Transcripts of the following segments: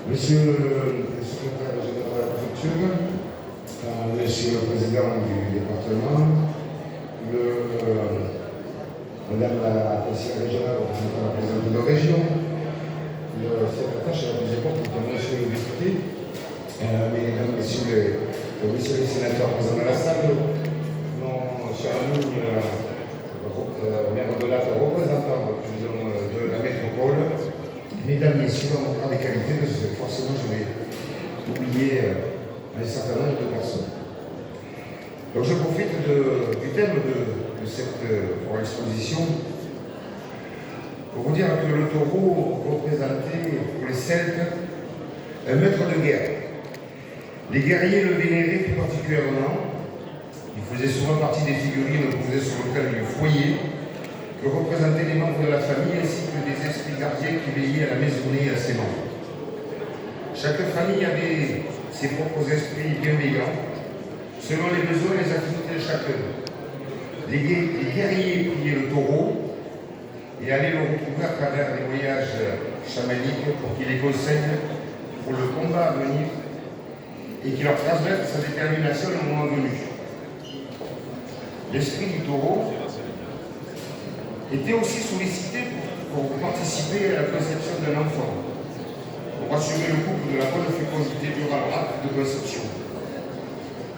Monsieur le secrétaire général de la préfecture, monsieur le président du département, madame la conseillère régionale représentant la présidente de la région, le secrétaire chargé des époques, monsieur le député, mesdames, messieurs les sénateurs présents dans la salle, mon cher ami, maire de la représentant de la métropole, mesdames, messieurs, on prend des qualités, forcément je vais oublier un certain nombre de personnes. Donc je profite du thème de cette exposition pour vous dire que le taureau représentait pour les Celtes un maître de guerre. Les guerriers le vénéraient plus particulièrement. Il faisait souvent partie des figurines posées sur l'autel du foyer que représentaient les membres de la famille ainsi que des esprits gardiens qui veillaient à la maisonnée et à ses membres. Chaque famille avait ses propres esprits bienveillants, selon les besoins et les affinités de chacun. Les guerriers priaient le taureau et allaient le retrouver à travers des voyages chamaniques pour qu'il les conseille pour le combat à venir et qu'il leur transmette sa détermination au moment venu. L'esprit du taureau était aussi sollicité pour participer à la conception d'un enfant, pour assurer le couple de la bonne fécondité durant l'acte de conception.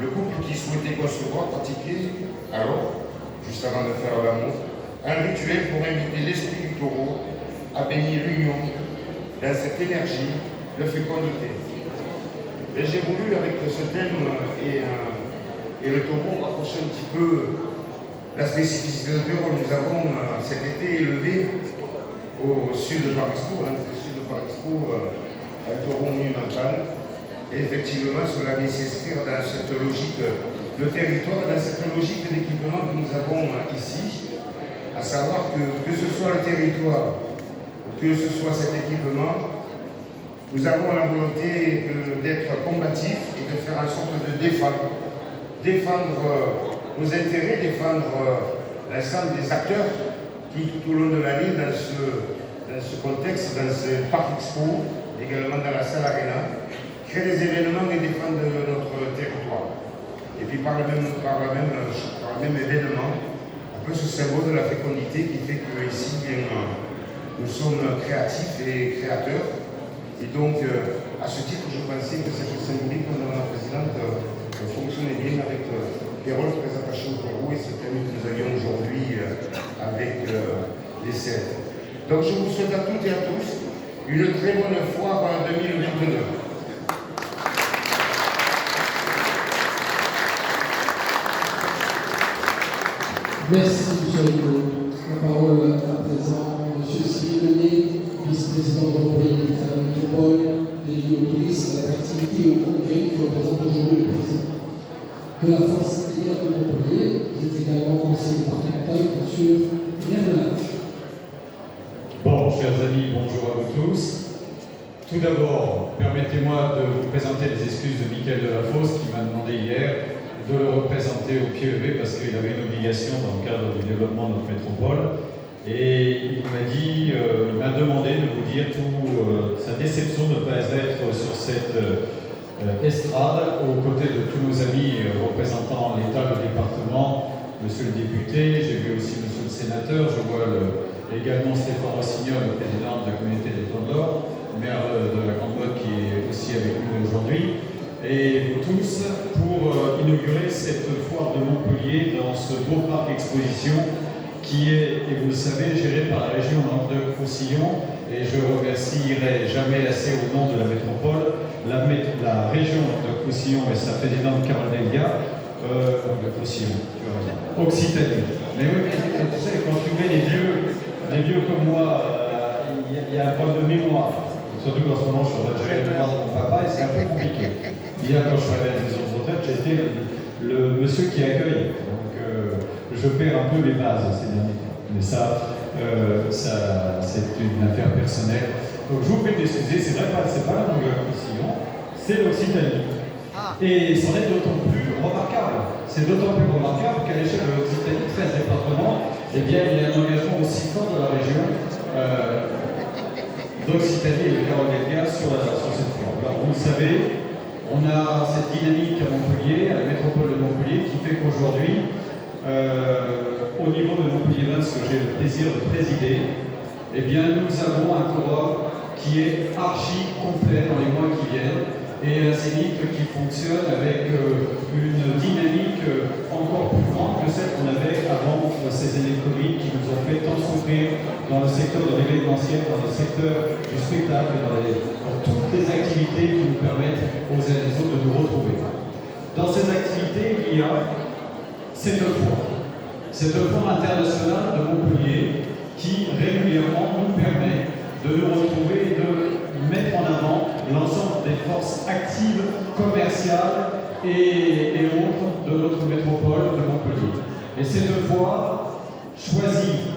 Le couple qui souhaitait concevoir pratiquait alors, juste avant de faire l'amour, un rituel pour inviter l'esprit du taureau à bénir l'union dans cette énergie de fécondité. Et j'ai voulu, avec ce thème et le taureau, rapprocher un petit peu la spécificité de Bureau. Nous avons cet été élevé au sud de Paris-Expo, un taureau monumental. Et effectivement, cela vient s'inscrire dans cette logique de territoire, dans cette logique d'équipement que nous avons ici, à savoir que ce soit le territoire, que ce soit cet équipement, nous avons la volonté d'être combatifs et de faire en sorte de défendre nos intérêts, défendre l'ensemble des acteurs qui, tout au long de l'année, dans ce contexte, dans ce parc expo, également dans la salle Arena, créent des événements et défendent notre territoire. Et puis par le même événement, un peu ce symbole de la fécondité qui fait qu'ici, nous sommes créatifs et créateurs. Et donc, à ce titre, je pensais que cette symbolique, Madame la Présidente, fonctionnait bien avec les représentations de taureau et ce thème que nous avions aujourd'hui avec les Celtes. Donc, je vous souhaite à toutes et à tous une très bonne foire 2022. Merci, M. Rigaud. La parole à présent M. Cyril Meunier, vice-président de l'employé de la métropole, dédié au tourisme, à l'activité et au congrès qui représente aujourd'hui le président de la force intégrale de Montpellier. Vous êtes également conseiller départemental, M. Merlin. Bon, chers amis, bonjour à vous tous. Tout d'abord, permettez-moi de vous présenter les excuses de Michael Delafosse qui m'a demandé hier de le représenter au pied levé parce qu'il avait une obligation dans le cadre du développement de notre métropole. Et il m'a demandé de vous dire sa déception de ne pas être sur cette estrade aux côtés de tous nos amis représentant l'État, le département, monsieur le député, j'ai vu aussi monsieur le sénateur, je vois également Stéphane Rossignol, le président de la communauté des Temps d'Or, maire de la Grande-Motte qui est aussi avec nous aujourd'hui. Et vous tous pour inaugurer cette foire de Montpellier dans ce beau parc exposition qui est, et vous le savez, géré par la région Languedoc-Roussillon. Et je remercierai jamais assez au nom de la métropole la région Languedoc-Roussillon et sa présidente Carole Delia, Languedoc-Roussillon, Occitanie. Mais oui, tu sais, quand tu mets les vieux comme moi, il y a un problème de mémoire. Surtout qu'en ce moment, je suis en train de gérer le mémoire de mon papa et c'est un peu compliqué. Hier, quand je suis arrivé à la maison de retraite, j'étais le monsieur qui accueille. Donc, je perds un peu les bases ces derniers temps. Mais ça c'est une affaire personnelle. Donc, je vous prie d'excuser, c'est vrai, c'est pas la Languedoc-Roussillon, c'est l'Occitanie. Et c'en est d'autant plus remarquable. C'est d'autant plus remarquable qu'à l'échelle de l'Occitanie, 13 départements, eh bien, il y a un engagement aussi fort de la région d'Occitanie et de Caroline sur cette voie. Alors, vous le savez, on a cette dynamique à Montpellier, à la métropole de Montpellier, qui fait qu'aujourd'hui, au niveau de Montpellier-Vence, que j'ai le plaisir de présider, eh bien, nous avons un quorum qui est archi complet dans les mois qui viennent et un Zénith qui fonctionne avec une dynamique encore plus grande que celle qu'on avait avant ces années Covid qui nous ont fait tant souffrir dans le secteur de l'événementiel, dans le secteur du spectacle, dans toutes les activités qui nous permettent aux uns et aux autres de nous retrouver. Dans ces activités, il y a cette foire internationale de Montpellier qui régulièrement nous permet de nous retrouver et de mettre en avant l'ensemble des forces actives, commerciales et autres de notre métropole de Montpellier. Et cette fois choisit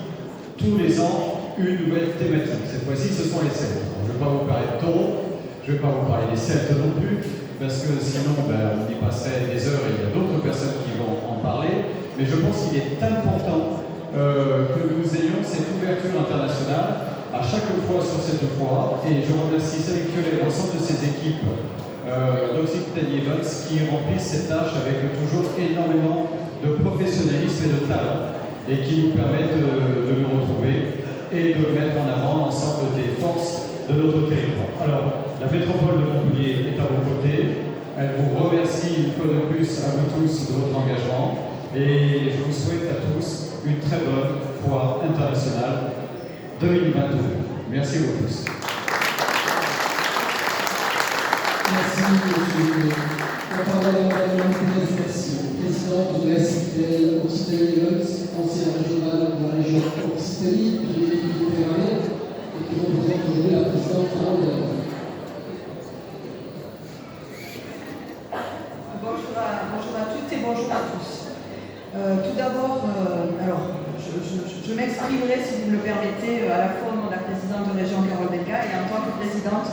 tous les ans une nouvelle thématique. Cette fois-ci, ce sont les Celtes. Je ne vais pas vous parler de taureaux, je ne vais pas vous parler des Celtes non plus, parce que sinon on y passerait des heures et il y a d'autres personnes qui vont en parler. Mais je pense qu'il est important que nous ayons cette ouverture internationale à chaque fois sur cette foire. Et je remercie Sélectionner l'ensemble de ces équipes d'Occitanie Events qui remplissent cette tâche avec toujours énormément de professionnalisme et de talent et qui nous permettent de nous retrouver et de mettre en avant l'ensemble des forces de notre territoire. Alors, la métropole de Montpellier est à vos côtés. Elle vous remercie une fois de plus à vous tous de votre engagement. Et je vous souhaite à tous une très bonne foire internationale 2022. Merci à vous tous. Merci, monsieur. La parole est à Mme Thérèse Mercier, présidente de la SITL Occitanie Events, ancienne régionale de la région Occitanie, puis Méditerranée, et qui représente aujourd'hui la présidente Caroline. Bonjour à toutes et bonjour à tous. Tout d'abord, je m'exprimerai, si vous me le permettez, à la fois au nom de la présidente de région Carole Belga et en tant que présidente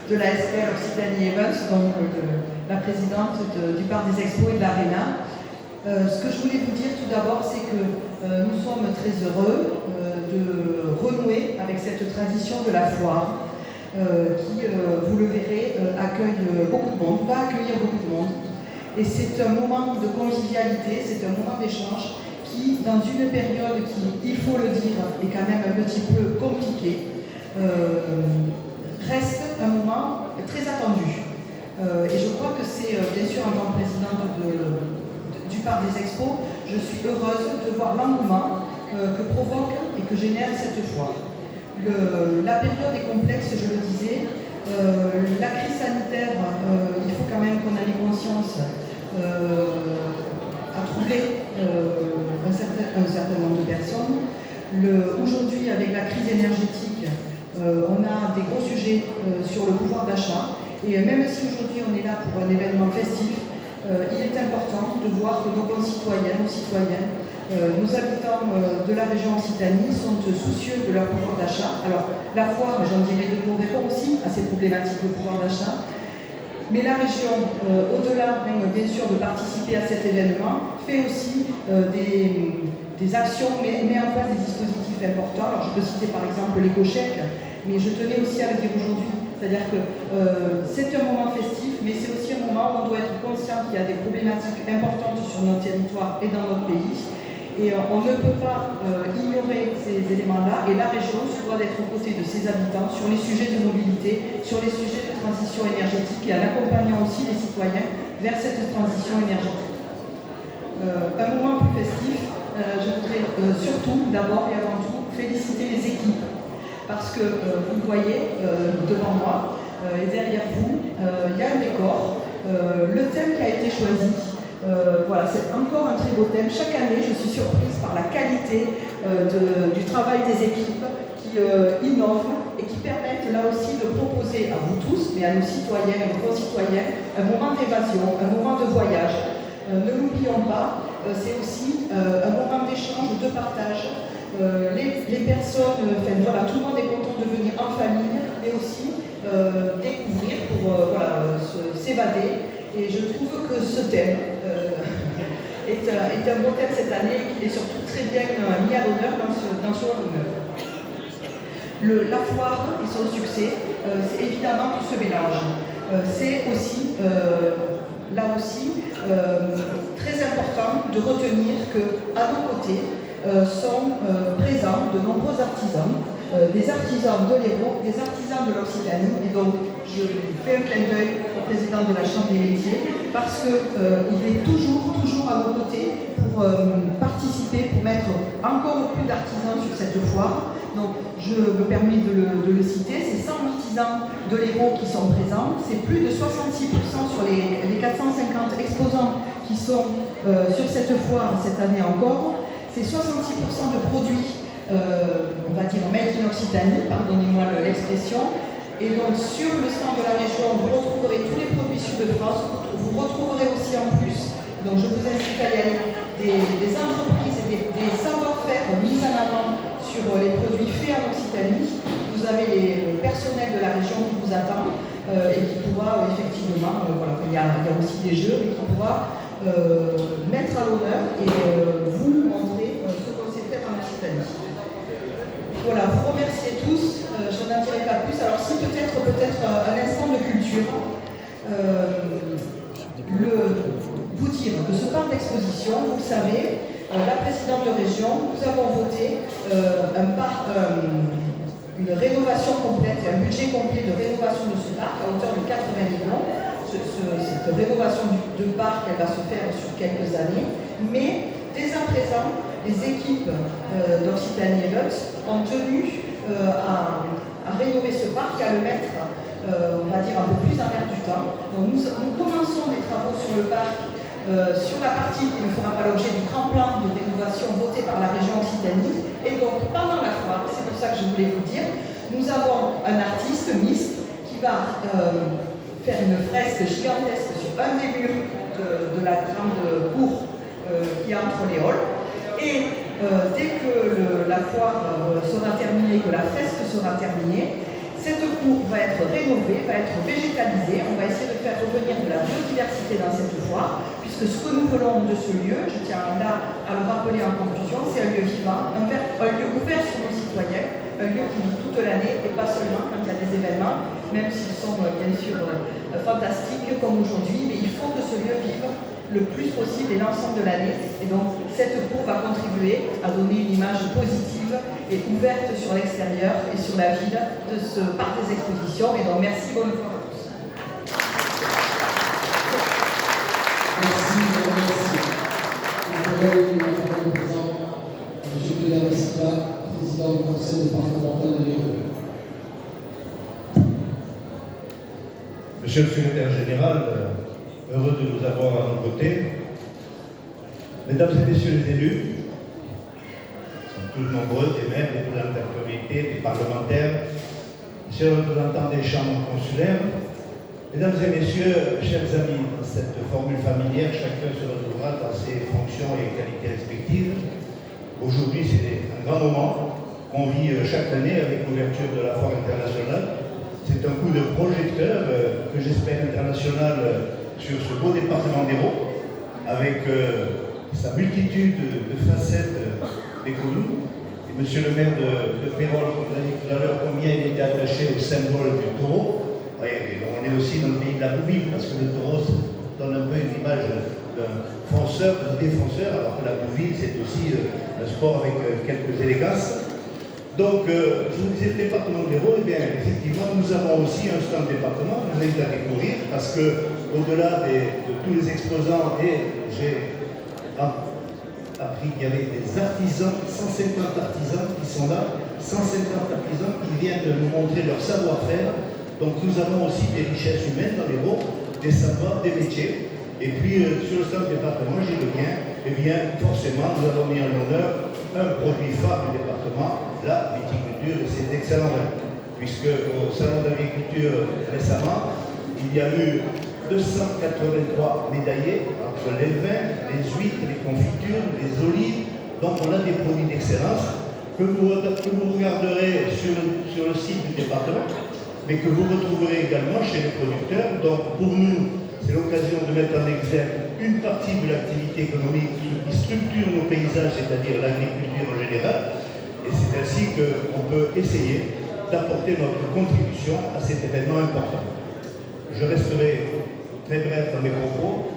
de la SPL Occitanie Events, donc la présidente du Parc des Expos et de l'Arena. Ce que je voulais vous dire tout d'abord, c'est que nous sommes très heureux de renouer avec cette tradition de la foire qui, vous le verrez, accueille beaucoup de monde, va accueillir beaucoup de monde. Et c'est un moment de convivialité, c'est un moment d'échange qui, dans une période qui, il faut le dire, est quand même un petit peu compliquée, reste un moment très attendu. Et je crois que c'est, bien sûr, en tant que présidente du Parc des Expos, je suis heureuse de voir l'engouement que provoque et que génère cette foire. La période est complexe, je le disais. La crise sanitaire, il faut quand même qu'on en ait conscience, a troublé un certain nombre de personnes. Aujourd'hui, avec la crise énergétique, on a des gros sujets sur le pouvoir d'achat. Et même si aujourd'hui on est là pour un événement festif, il est important de voir que nos concitoyens, nos citoyens, nos habitants de la région Occitanie sont soucieux de leur pouvoir d'achat. Alors, la foire, j'en dirai deux mots, répond aussi à ces problématiques de pouvoir d'achat. Mais la région, au-delà même, bien sûr, de participer à cet événement, fait aussi des actions, met en place des dispositifs importants. Alors, je peux citer par exemple l'éco-chèque, mais je tenais aussi à le dire aujourd'hui. C'est-à-dire que c'est un moment festif, mais c'est aussi un moment où on doit être conscient qu'il y a des problématiques importantes sur notre territoire et dans notre pays. Et on ne peut pas ignorer ces éléments-là. Et la région se doit d'être aux côtés de ses habitants sur les sujets de mobilité, sur les sujets de transition énergétique et en accompagnant aussi les citoyens vers cette transition énergétique. Un moment plus festif, je voudrais surtout, d'abord et avant tout, féliciter les équipes. Parce que vous le voyez devant moi et derrière vous, il y a un décor. Le thème qui a été choisi, voilà, c'est encore un très beau thème. Chaque année, je suis surprise par la qualité du travail des équipes qui innovent et qui permettent là aussi de proposer à vous tous, mais à nos citoyens et nos concitoyens, un moment d'évasion, un moment de voyage. Ne l'oublions pas, c'est aussi un moment d'échange, de partage. Les personnes, voilà, tout le monde est content de venir en famille, mais aussi découvrir pour s'évader Et je trouve que ce thème est un bon thème cette année et qu'il est surtout très bien mis à l'honneur dans ce webinaire. La foire et son succès, c'est évidemment tout ce mélange. C'est aussi, là aussi, très important de retenir qu'à nos côtés sont présents de nombreux artisans, des artisans de l'Hérault, des artisans de l'Occitanie. Et donc, je fais un clin d'œil au président de la Chambre des métiers parce qu'il est toujours à nos côtés pour participer, pour mettre encore plus d'artisans sur cette foire. Donc, je me permets de le citer, c'est 100 artisans de l'Hérault qui sont présents, c'est plus de 66% sur les 450 exposants qui sont sur cette foire cette année encore, c'est 66% de produits, on va dire made in Occitanie, pardonnez-moi l'expression, et donc sur le stand de la région, vous retrouverez tous les produits issus de France, vous retrouverez aussi en plus, donc je vous invite à y aller, des entreprises et des savoir-faire mis en avant sur les produits faits en Occitanie. Vous avez le personnel de la région qui vous attend et qui pourra effectivement, voilà, il y a aussi des jeux, mais qui pourra mettre à l'honneur et vous montrer ce qu'on sait faire en Occitanie. Voilà, vous remerciez tous, je n'en dirai pas plus. Alors si peut-être un instant de culture, vous dire que ce parc d'exposition, vous le savez, la présidente de région, nous avons voté une rénovation complète et un budget complet de rénovation de ce parc à hauteur de 80 millions. Cette rénovation de parc, elle va se faire sur quelques années, mais dès à présent, les équipes d'Occitanie et Lutz ont tenu à rénover ce parc et à le mettre, on va dire, un peu plus en l'air du temps. Donc nous commençons les travaux sur le parc. Sur la partie qui ne fera pas l'objet du grand plan de rénovation voté par la région Occitanie. Et donc, pendant la foire, c'est pour ça que je voulais vous dire, nous avons un artiste, Mist, qui va faire une fresque gigantesque sur un des murs de la grande cour qui est entre les halls. Et dès que la foire sera terminée, que la fresque sera terminée, cette cour va être rénovée, va être végétalisée. On va essayer de faire revenir de la biodiversité dans cette foire, puisque ce que nous voulons de ce lieu, je tiens là à le rappeler en conclusion, c'est un lieu vivant, un lieu ouvert sur nos citoyens, un lieu qui vit toute l'année et pas seulement quand il y a des événements, même s'ils sont bien sûr fantastiques comme aujourd'hui, mais il faut que ce lieu vive le plus possible et l'ensemble de l'année. Et donc cette cour va contribuer à donner une image positive et ouverte sur l'extérieur et sur la ville de ce parc des expositions. Et donc merci, bonne fois à tous. Merci. La parole est au président M. Clément Silva, président du conseil départemental de l'Hérault. Monsieur le secrétaire général, heureux de vous avoir à nos côtés. Mesdames et messieurs les élus, nous sommes tous nombreux, des maires, des présidents d'intercommunauté, des parlementaires, messieurs les représentants des chambres consulaires, mesdames et messieurs, chers amis, dans cette formule familière, chacun se retrouvera dans ses fonctions et qualités respectives. Aujourd'hui, c'est un grand moment qu'on vit chaque année avec l'ouverture de la foire internationale. C'est un coup de projecteur que j'espère international sur ce beau département d'Hérault, avec sa multitude de facettes méconnues. Et monsieur le maire de Pérol, comme vous avez dit tout à l'heure, combien il était attaché au symbole du taureau. Et on est aussi dans le pays de la bouville, parce que le taureau donne un peu une image d'un fonceur, d'un défenseur, alors que la bouville, c'est aussi un sport avec quelques élégances. Donc, je vous disais, le département de l'Hérault, eh bien, effectivement, nous avons aussi un stand département que je vous invite à découvrir, parce que, au-delà de tous les exposants, et j'ai appris qu'il y avait des artisans, 150 artisans qui sont là, 150 artisans qui viennent de nous montrer leur savoir-faire. Donc, nous avons aussi des richesses humaines dans l'Hérault, des savoirs, des métiers. Et puis, sur le stand département, j'y reviens, eh bien, forcément, nous avons mis en honneur un produit phare du département, la viticulture, et c'est excellent, puisque au salon d'agriculture récemment, il y a eu 283 médaillés entre les vins, les huîtres, les confitures, les olives. Donc on a des produits d'excellence que vous regarderez sur le site du département, mais que vous retrouverez également chez les producteurs. Donc pour nous, C'est l'occasion de mettre en exergue une partie de l'activité économique qui structure nos paysages, c'est-à-dire l'agriculture en général. Et c'est ainsi qu'on peut essayer d'apporter notre contribution à cet événement important. Je resterai très bref dans mes propos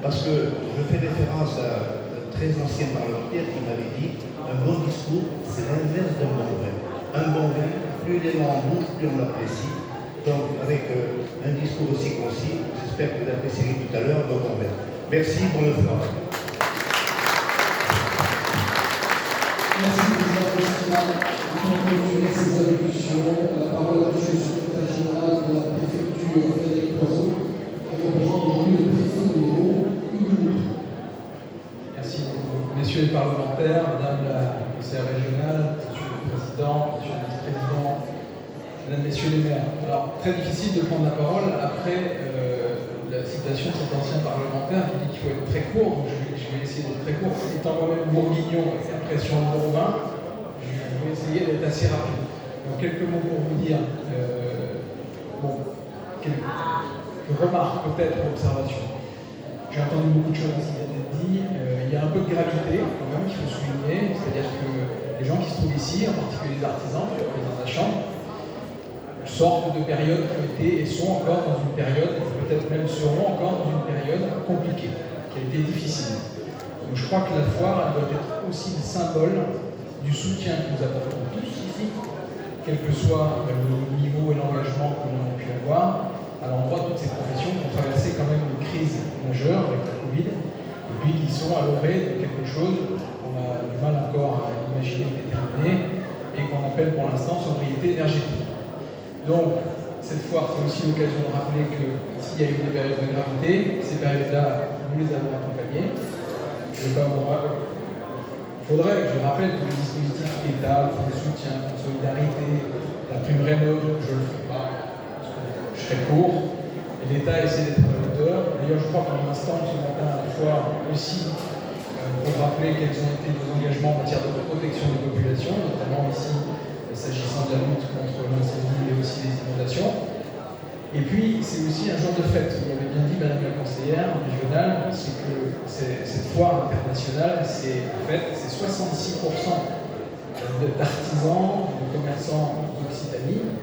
parce que je fais référence à un très ancien parlementaire qui m'avait dit un bon discours, c'est l'inverse d'un bon vin. Un bon vin, plus il est en bouche, plus on l'apprécie. Donc, avec un discours aussi concis, j'espère que vous apprécierez tout à l'heure nos convaincre. Merci pour le travail. Merci, Président Festival. Pour continuer ces allocutions, la parole est à M. le secrétaire général de la préfecture, Frédéric Poiseau, qui représente aujourd'hui le préfet de l'Hérault, Hugues Loutre. Merci beaucoup. Messieurs les parlementaires, Madame la conseillère régionale, Monsieur le Président, Monsieur le Vice-président, Mesdames, Messieurs les maires. Alors, très difficile de prendre la parole après la citation de cet ancien parlementaire qui dit qu'il faut être très court, donc je vais essayer d'être très court. Étant moi-même bourguignon avec l'impression de Bourgoin, je vais essayer d'être assez rapide. Donc, quelques mots pour vous dire. Quelques remarques, peut-être, observations. J'ai entendu beaucoup de choses qui viennent d'être dites. Il y a un peu de gravité, quand même, qu'il faut souligner. C'est-à-dire que les gens qui se trouvent ici, en particulier les artisans, les représentants de la Chambre, sortent de périodes qui ont été et sont encore dans une période, peut-être même seront encore dans une période compliquée, qui a été difficile. Donc je crois que la foire, elle doit être aussi le symbole du soutien que nous apportons tous ici, quel que soit le niveau et l'engagement que l'on a pu avoir, à l'endroit de toutes ces professions qui ont traversé quand même une crise majeure avec la Covid, et puis qui sont à l'orée de quelque chose qu'on a du mal encore à imaginer déterminer, et qu'on appelle pour l'instant sobriété énergétique. Donc, cette foire, c'est aussi l'occasion de rappeler que s'il y a eu des périodes de gravité, ces périodes-là, nous les avons accompagnées. Il faudrait que je rappelle que les dispositifs d'État, le fonds de soutien, le fonds de solidarité, la prime Rénov', je ne le fais pas, parce que je serai court, et l'État essaie d'être à la hauteur. D'ailleurs, je crois qu'en instant, ce matin, à la fois aussi, pour rappeler quels ont été nos engagements en matière de protection des populations, notamment ici, s'agissant de la lutte contre l'incendie et aussi les inondations. Et puis, c'est aussi un jour de fête. Vous l'avez bien dit, Madame la conseillère régionale, c'est que cette foire internationale, c'est en fait, c'est 66% d'artisans, de commerçants d'Occitanie.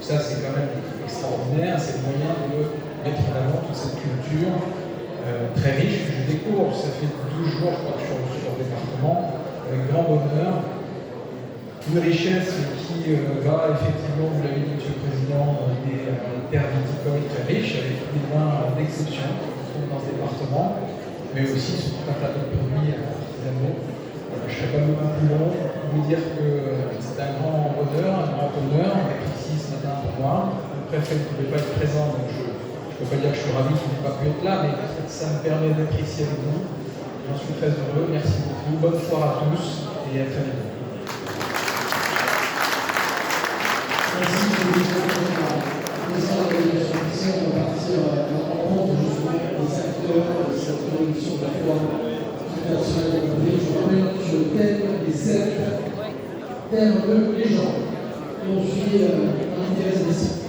Ça, c'est quand même extraordinaire. C'est le moyen de mettre en avant toute cette culture très riche que je découvre. Ça fait 12 jours, je crois, que je suis sur le département, avec grand bonheur. Une richesse qui va effectivement, vous l'avez dit, Monsieur le Président, des terres viticoles très riches, avec des vins d'exception qu'on trouve dans ce département, mais aussi sur tout un tas de produits artisanaux. Je ne serai pas beaucoup plus long. Vous dire que c'est un grand bonheur, un grand honneur d'être ici ce matin pour moi. Le préfet ne pouvait pas être présent, donc je ne peux pas dire que je suis ravi qu'il n'ait pas pu être là, mais ça me permet d'être ici avec vous. J'en suis très heureux. Merci beaucoup. Bonne soirée à tous et à très bientôt. Merci, M. le Président général. Le président de la délégation officielle va partir à la rencontre justement des acteurs de cette révolution de la foire internationale de l'Europe. Je rappelle sur le thème des 7 termes de légende. On suit l'intérêt des sites.